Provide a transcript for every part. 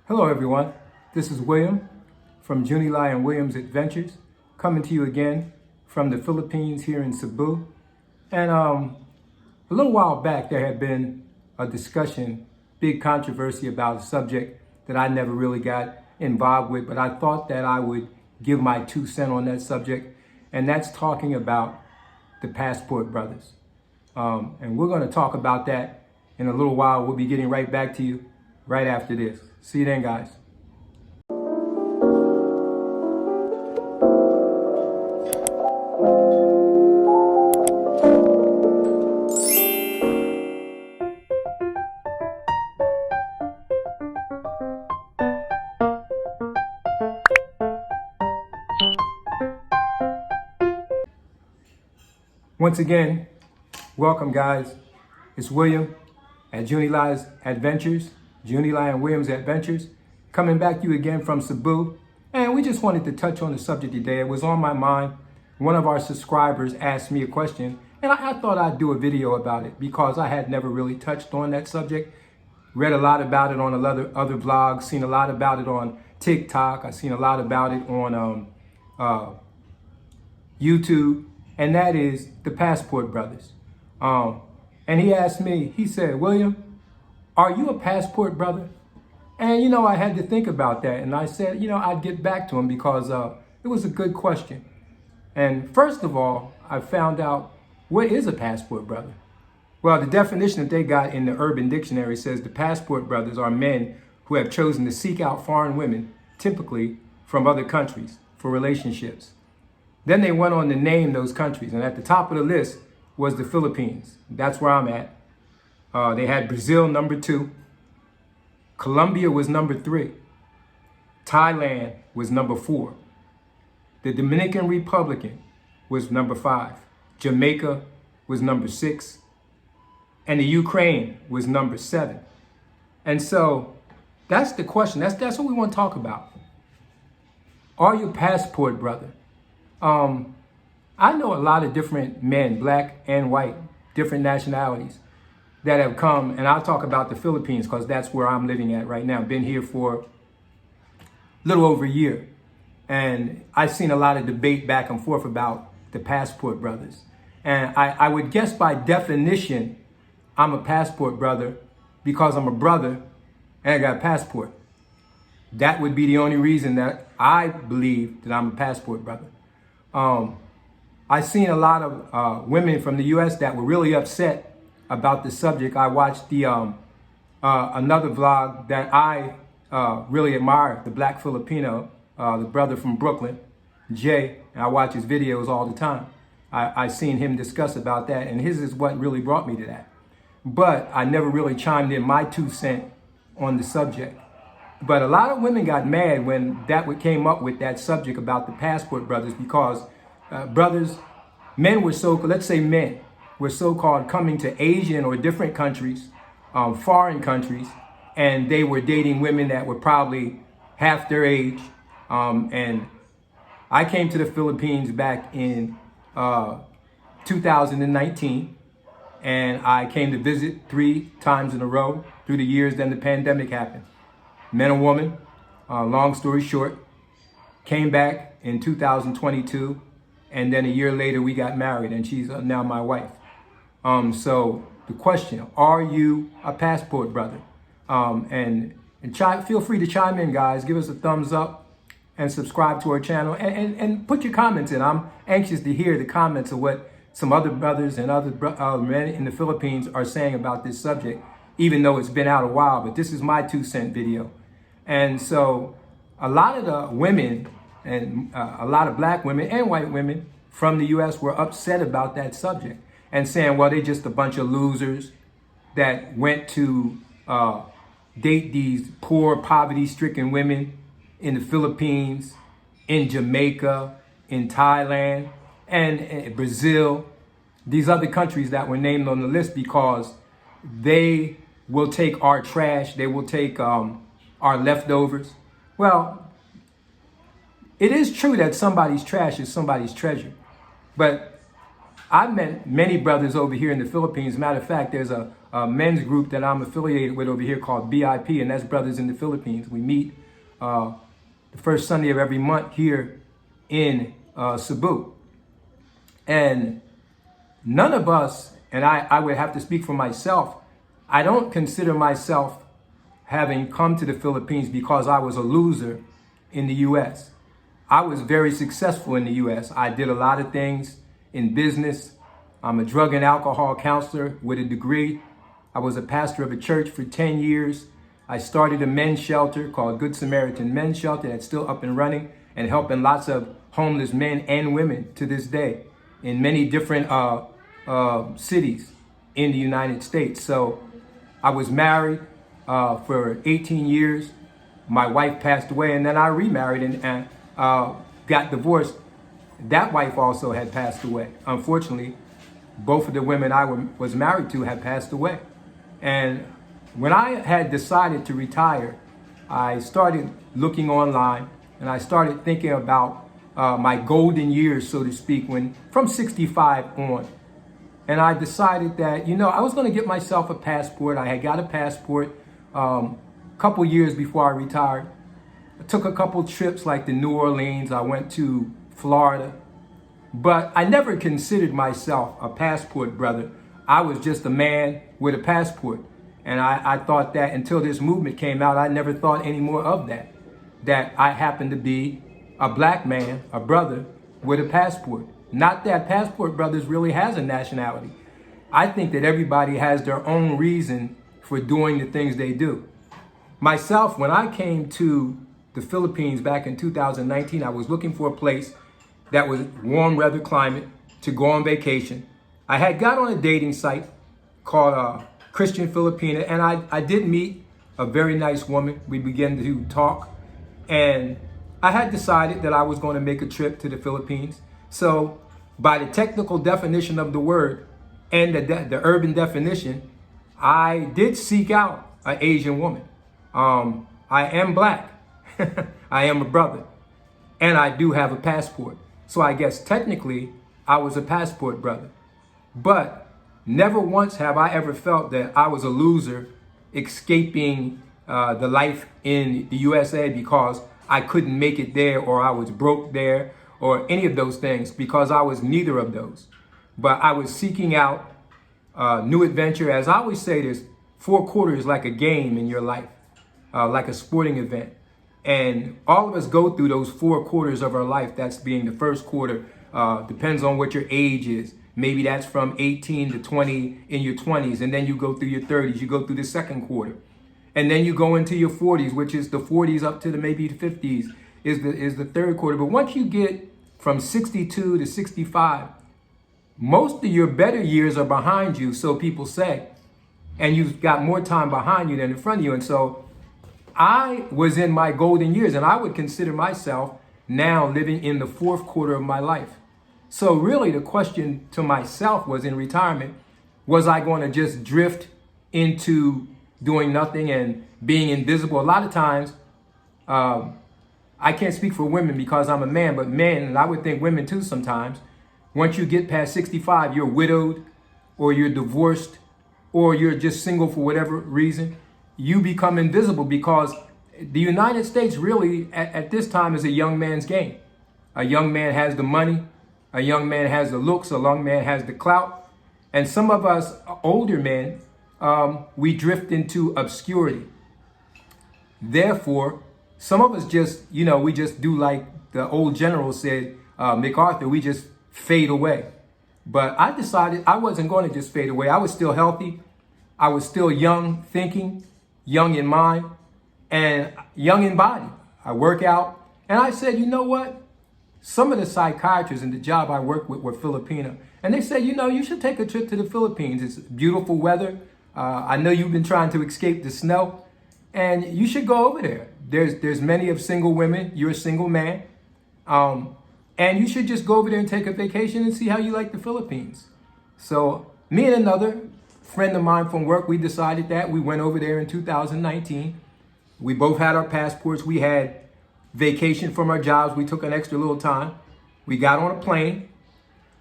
Hello everyone, this is William from Junilai and Williams Adventures, coming to you again from the Philippines here in Cebu. And a little while back there had been a discussion, big controversy about a subject that I never really got involved with, but I thought that I would give my 2 cents on that subject, and that's talking about the Passport Brothers. And we're going to talk about that in a little while. We'll be getting right back to you right after this. See you then, guys. Once again, welcome guys. It's William at Junilai's Adventures, Junilai and Williams Adventures, coming back to you again from Cebu. And we just wanted to touch on the subject today. It was on my mind. One of our subscribers asked me a question, and I thought I'd do a video about it because I had never really touched on that subject. Read a lot about it on other vlogs, seen a lot about it on TikTok. I've seen a lot about it on YouTube. And that is the Passport Brothers. And he asked me, he said, William, are you a Passport Brother? And, I had to think about that. And I said, I'd get back to him because it was a good question. And first of all, I found out, what is a Passport Brother? Well, the definition that they got in the Urban Dictionary says the Passport Brothers are men who have chosen to seek out foreign women, typically from other countries, for relationships. Then they went on to name those countries, and at the top of the list was the Philippines. That's where I'm at. They had Brazil number 2. Colombia was number 3. Thailand was number 4. The Dominican Republic was number 5. Jamaica was number 6. And the Ukraine was number 7. And so that's the question. That's what we want to talk about. Are you a Passport Brother? I know a lot of different men, black and white, different nationalities that have come, and I'll talk about the Philippines because that's where I'm living at right now. Been here for a little over a year, and I've seen a lot of debate back and forth about the Passport Brothers. And I would guess by definition, I'm a Passport Brother because I'm a brother and I got a passport. That would be the only reason that I believe that I'm a Passport Brother. I've seen a lot of women from the U.S. that were really upset about the subject. I watched the another vlog that I really admire, the Black Filipino, the brother from Brooklyn, Jay, and I watch his videos all the time. I've seen him discuss about that, and his is what really brought me to that. But I never really chimed in my 2 cents on the subject. But a lot of women got mad when that came up with that subject about the Passport Brothers because men were let's say men were so-called coming to Asian or different countries, foreign countries, and they were dating women that were probably half their age. And I came to the Philippines back in 2019, and I came to visit 3 times in a row through the years. Then the pandemic happened. Met a woman, long story short, came back in 2022, and then a year later we got married, and she's now my wife. So the question, are you a Passport Brother? And feel free to chime in, guys. Give us a thumbs up and subscribe to our channel, and put your comments in. I'm anxious to hear the comments of what some other brothers and other men in the Philippines are saying about this subject, even though it's been out a while, but this is my 2 cent video. And so a lot of the women and a lot of black women and white women from the U.S. were upset about that subject and saying, well, they're just a bunch of losers that went to date these poor, poverty-stricken women in the Philippines, in Jamaica, in Thailand, and Brazil, these other countries that were named on the list because they will take our trash, they will take our leftovers. Well, it is true that somebody's trash is somebody's treasure, but I met many brothers over here in the Philippines. Matter of fact, there's a men's group that I'm affiliated with over here called BIP, and that's Brothers in the Philippines. We meet the first Sunday of every month here in Cebu. And none of us, and I would have to speak for myself, I don't consider myself having come to the Philippines because I was a loser in the U.S. I was very successful in the U.S. I did a lot of things in business. I'm a drug and alcohol counselor with a degree. I was a pastor of a church for 10 years. I started a men's shelter called Good Samaritan Men's Shelter that's still up and running and helping lots of homeless men and women to this day in many different cities in the United States. So I was married for 18 years. My wife passed away, and then I remarried and got divorced. That wife also had passed away. Unfortunately, both of the women I was married to had passed away. And when I had decided to retire, I started looking online and I started thinking about my golden years, so to speak, when from 65 on. And I decided that, I was going to get myself a passport. I had got a passport a couple years before I retired. I took a couple trips like to New Orleans. I went to Florida. But I never considered myself a passport brother. I was just a man with a passport. And I thought that until this movement came out, I never thought any more of that. That I happened to be a black man, a brother with a passport. Not that passport brothers really has a nationality. I think that everybody has their own reason for doing the things they do. Myself, when I came to the Philippines back in 2019, I was looking for a place that was warm weather climate to go on vacation. I had got on a dating site called Christian Filipina, and I did meet a very nice woman. We began to talk, and I had decided that I was going to make a trip to the Philippines. So by the technical definition of the word and the urban definition, I did seek out an Asian woman. I am black. I am a brother. And I do have a passport. So I guess technically I was a passport brother. But never once have I ever felt that I was a loser escaping the life in the USA because I couldn't make it there, or I was broke there, or any of those things, because I was neither of those. But I was seeking out new adventure. As I always say, there's 4 quarters like a game in your life, like a sporting event. And all of us go through those 4 quarters of our life. That's being the first quarter, depends on what your age is. Maybe that's from 18 to 20 in your 20s. And then you go through your 30s, you go through the second quarter. And then you go into your 40s, which is the 40s up to the maybe the 50s is the third quarter. But once you get from 62 to 65, most of your better years are behind you, so people say. And you've got more time behind you than in front of you. And so I was in my golden years, and I would consider myself now living in the 4th quarter of my life. So really the question to myself was, in retirement, was I going to just drift into doing nothing and being invisible? A lot of times, I can't speak for women because I'm a man, but men, and I would think women too sometimes, once you get past 65, you're widowed or you're divorced or you're just single for whatever reason, you become invisible, because the United States really at this time is a young man's game. A young man has the money, a young man has the looks, a young man has the clout. And some of us older men, we drift into obscurity. Therefore, some of us just, we just do like the old general said, MacArthur, we just fade away. But I decided I wasn't going to just fade away. I was still healthy. I was still young thinking, young in mind, and young in body. I work out. And I said, you know what? Some of the psychiatrists in the job I work with were Filipino. And they said, you should take a trip to the Philippines. It's beautiful weather. I know you've been trying to escape the snow, and you should go over there. There's many of single women. You're a single man. And you should just go over there and take a vacation and see how you like the Philippines. So me and another friend of mine from work, we decided that. We went over there in 2019. We both had our passports. We had vacation from our jobs. We took an extra little time. We got on a plane.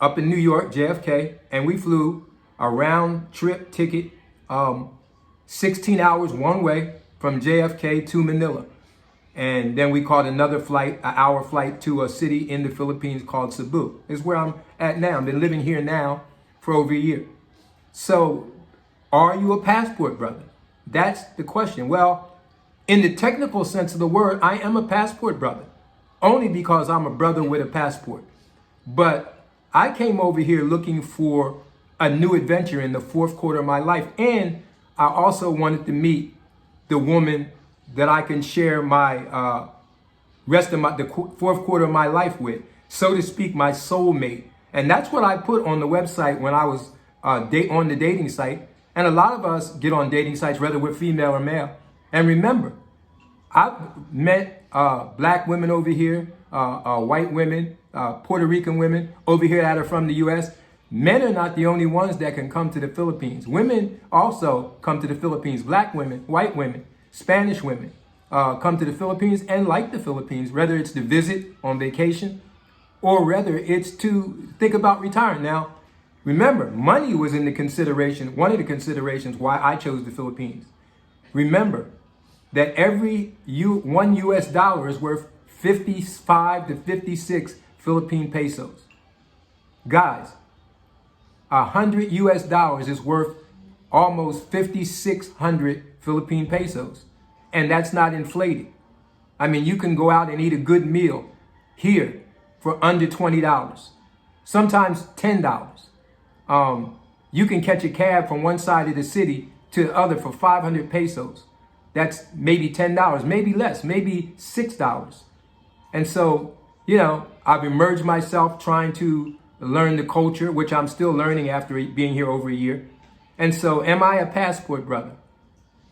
up in New York, JFK, and we flew a round trip ticket, 16 hours one way from JFK to Manila. And then we caught another flight, an hour flight to a city in the Philippines called Cebu. Is where I'm at now. I've been living here now for over a year. So, are you a passport brother? That's the question. Well, in the technical sense of the word, I am a passport brother. Only because I'm a brother with a passport. But I came over here looking for a new adventure in the fourth quarter of my life. And I also wanted to meet the woman that I can share my rest of the fourth quarter of my life with, so to speak, my soulmate. And that's what I put on the website when I was on the dating site. And a lot of us get on dating sites, whether we're female or male. And remember, I've met black women over here, white women, Puerto Rican women over here that are from the U.S. Men are not the only ones that can come to the Philippines. Women also come to the Philippines. Black women, white women, Spanish women come to the Philippines and like the Philippines, whether it's to visit on vacation or whether it's to think about retiring. Now, remember, money was in the consideration, one of the considerations why I chose the Philippines. Remember that every one US dollar is worth 55 to 56 Philippine pesos. Guys, 100 US dollars is worth almost 5,600 Philippine pesos. And that's not inflated. I mean, you can go out and eat a good meal here for under $20, sometimes $10. You can catch a cab from one side of the city to the other for 500 pesos. That's maybe $10, maybe less, maybe $6. And so, I've immersed myself trying to learn the culture, which I'm still learning after being here over a year. And so, am I a passport brother?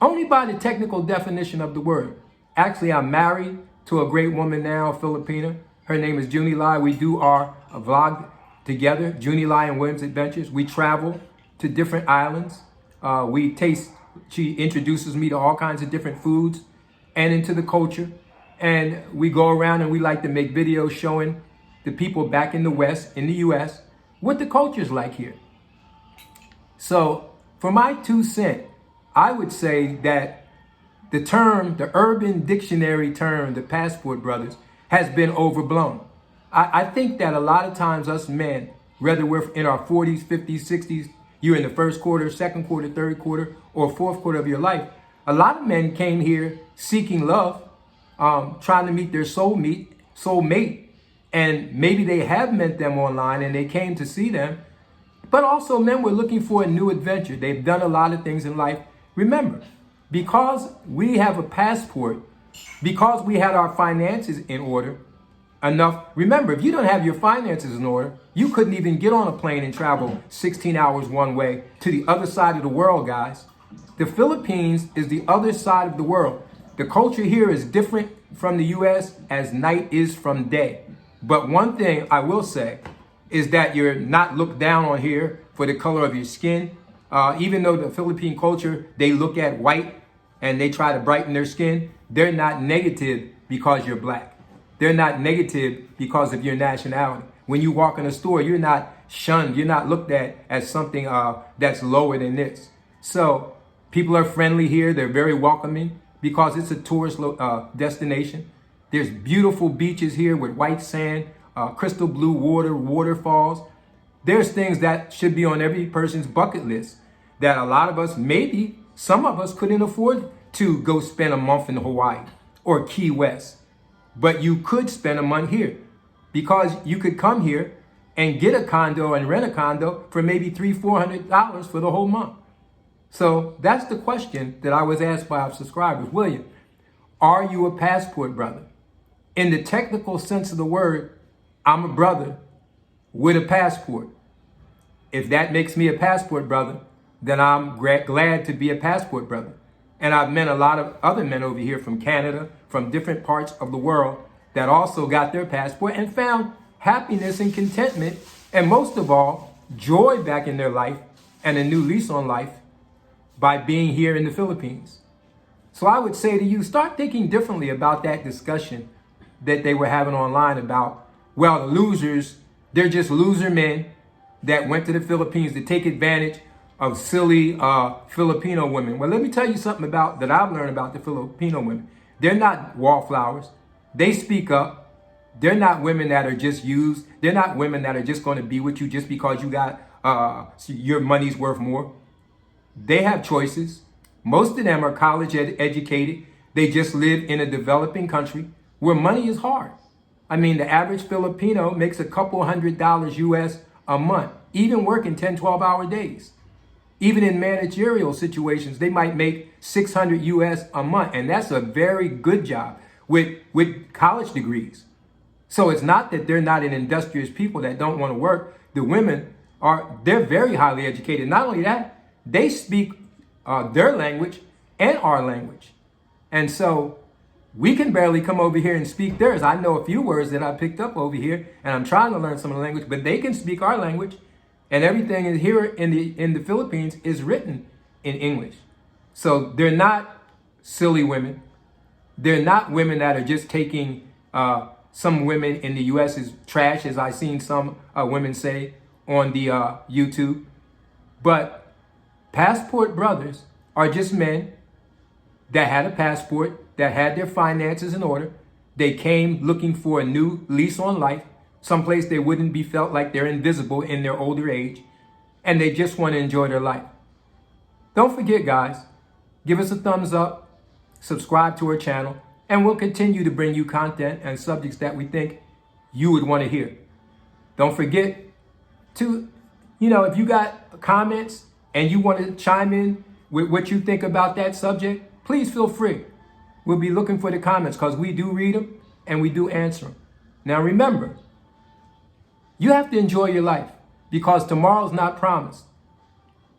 Only by the technical definition of the word. Actually, I'm married to a great woman now, a Filipina. Her name is Junie Lai. We do our vlog together, Junie Lai and Williams Adventures. We travel to different islands. She introduces me to all kinds of different foods and into the culture. And we go around and we like to make videos showing the people back in the West, in the US, what the culture's like here. So, for my 2 cents, I would say that the term, the Urban Dictionary term, the passport brothers, has been overblown. I think that a lot of times us men, whether we're in our 40s, 50s, 60s, you're in the first quarter, second quarter, third quarter, or fourth quarter of your life, a lot of men came here seeking love, trying to meet their soulmate, and maybe they have met them online and they came to see them, but also men were looking for a new adventure. They've done a lot of things in life. Remember, because we have a passport, because we had our finances in order enough. Remember, if you don't have your finances in order, you couldn't even get on a plane and travel 16 hours one way to the other side of the world, guys. The Philippines is the other side of the world. The culture here is different from the U.S. as night is from day. But one thing I will say is that you're not looked down on here for the color of your skin. Even though the Philippine culture, they look at white and they try to brighten their skin, they're not negative because you're black. They're not negative because of your nationality. When you walk in a store, you're not shunned. You're not looked at as something that's lower than this. So people are friendly here. They're very welcoming because it's a tourist destination. There's beautiful beaches here with white sand, crystal blue water, waterfalls. There's things that should be on every person's bucket list that a lot of us, maybe some of us couldn't afford to go spend a month in Hawaii or Key West. But you could spend a month here because you could come here and get a condo and rent a condo for maybe $300-400 for the whole month. So that's the question that I was asked by our subscribers. William, are you a passport brother? In the technical sense of the word, I'm a brother with a passport. If that makes me a passport brother, then I'm glad to be a passport brother. And I've met a lot of other men over here from Canada, from different parts of the world that also got their passport and found happiness and contentment, and most of all, joy back in their life and a new lease on life by being here in the Philippines. So I would say to you, start thinking differently about that discussion that they were having online about, well, the losers, they're just loser men that went to the Philippines to take advantage of silly Filipino women. Well, let me tell you something about that I've learned about the Filipino women. They're not wallflowers. They speak up. They're not women that are just used. They're not women that are just going to be with you just because you got your money's worth more. They have choices. Most of them are college educated. They just live in a developing country where money is hard. I mean, the average Filipino makes a couple $100 US a month, even working 10, 12-hour days. Even in managerial situations, they might make 600 US a month. And that's a very good job with college degrees. So it's not that they're not an industrious people that don't want to work. The women they're very highly educated. Not only that, they speak their language and our language. And so we can barely come over here and speak theirs. I know a few words that I picked up over here, and I'm trying to learn some of the language, but they can speak our language, and everything in here in the Philippines is written in English. So they're not silly women. They're not women that are just taking some women in the U.S. as trash, as I've seen some women say on the YouTube. But passport brothers are just men that had a passport, that had their finances in order. They came looking for a new lease on life, someplace they wouldn't be felt like they're invisible in their older age, and they just want to enjoy their life. Don't forget, guys, give us a thumbs up, subscribe to our channel, and we'll continue to bring you content and subjects that we think you would want to hear. Don't forget to, if you got comments and you want to chime in with what you think about that subject, please feel free. We'll be looking for the comments because we do read them and we do answer them. Now remember, you have to enjoy your life because tomorrow's not promised.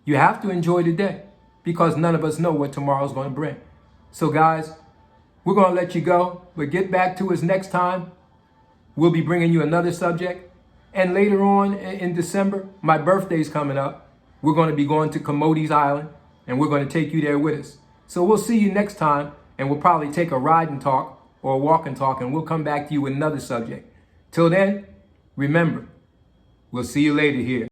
You have to enjoy the day because none of us know what tomorrow's going to bring. So guys, we're going to let you go, but get back to us next time. We'll be bringing you another subject. And later on in December, my birthday's coming up. We're going to be going to Camotes Island, and we're going to take you there with us. So we'll see you next time, and we'll probably take a ride and talk or a walk and talk, and we'll come back to you with another subject. Till then, remember, we'll see you later here.